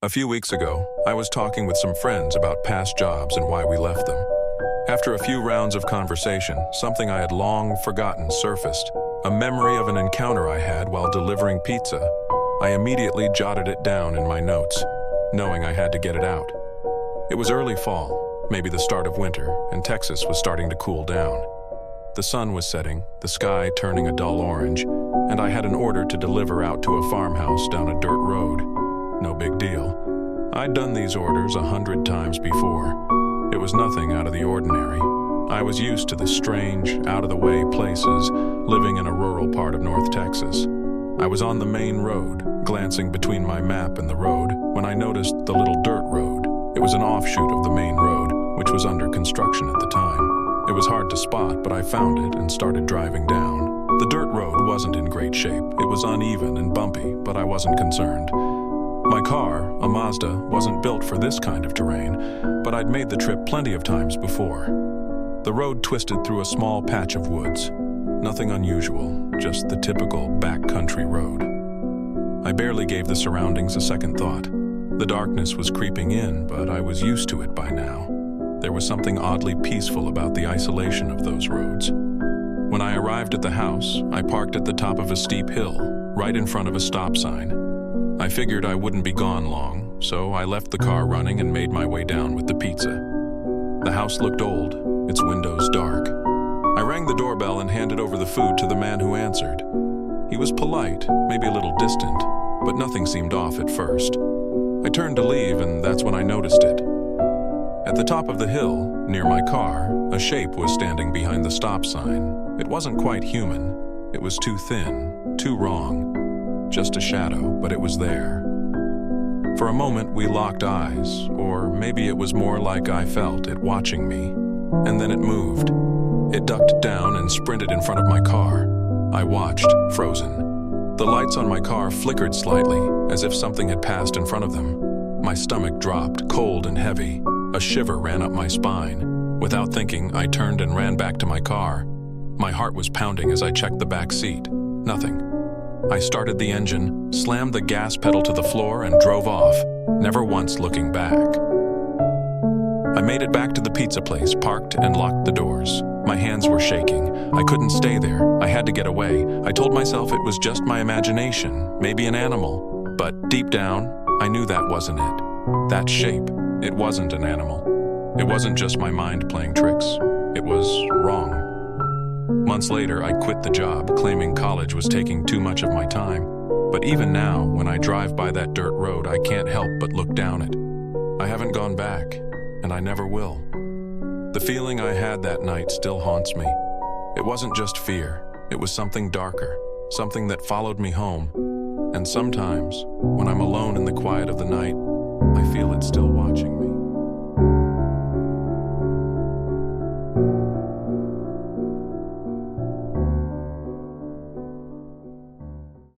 A few weeks ago, I was talking with some friends about past jobs and why we left them. After a few rounds of conversation, something I had long forgotten surfaced, a memory of an encounter I had while delivering pizza. I immediately jotted it down in my notes, knowing I had to get it out. It was early fall, maybe the start of winter, and Texas was starting to cool down. The sun was setting, the sky turning a dull orange, and I had an order to deliver out to a farmhouse down a dirt road. No big deal. I'd done these orders 100 times before. It was nothing out of the ordinary. I was used to the strange, out-of-the-way places, living in a rural part of North Texas. I was on the main road, glancing between my map and the road, when I noticed the little dirt road. It was an offshoot of the main road, which was under construction at the time. It was hard to spot, but I found it and started driving down. The dirt road wasn't in great shape. It was uneven and bumpy, but I wasn't concerned. My car, a Mazda, wasn't built for this kind of terrain, but I'd made the trip plenty of times before. The road twisted through a small patch of woods. Nothing unusual, just the typical backcountry road. I barely gave the surroundings a second thought. The darkness was creeping in, but I was used to it by now. There was something oddly peaceful about the isolation of those roads. When I arrived at the house, I parked at the top of a steep hill, right in front of a stop sign. I figured I wouldn't be gone long, so I left the car running and made my way down with the pizza. The house looked old, its windows dark. I rang the doorbell and handed over the food to the man who answered. He was polite, maybe a little distant, but nothing seemed off at first. I turned to leave, and that's when I noticed it. At the top of the hill, near my car, a shape was standing behind the stop sign. It wasn't quite human. It was too thin, too wrong. Just a shadow, but it was there. For a moment, we locked eyes, or maybe it was more like I felt it watching me. And then it moved. It ducked down and sprinted in front of my car. I watched, frozen. The lights on my car flickered slightly, as if something had passed in front of them. My stomach dropped, cold and heavy. A shiver ran up my spine. Without thinking, I turned and ran back to my car. My heart was pounding as I checked the back seat. Nothing. I started the engine, slammed the gas pedal to the floor, and drove off, never once looking back. I made it back to the pizza place, parked, and locked the doors. My hands were shaking. I couldn't stay there. I had to get away. I told myself it was just my imagination, maybe an animal. But deep down, I knew that wasn't it. That shape, it wasn't an animal. It wasn't just my mind playing tricks. It was wrong. Months later, I quit the job, claiming college was taking too much of my time. But even now, when I drive by that dirt road, I can't help but look down it. I haven't gone back, and I never will. The feeling I had that night still haunts me. It wasn't just fear. It was something darker, something that followed me home. And sometimes, when I'm alone in the quiet of the night, I feel it still watching me.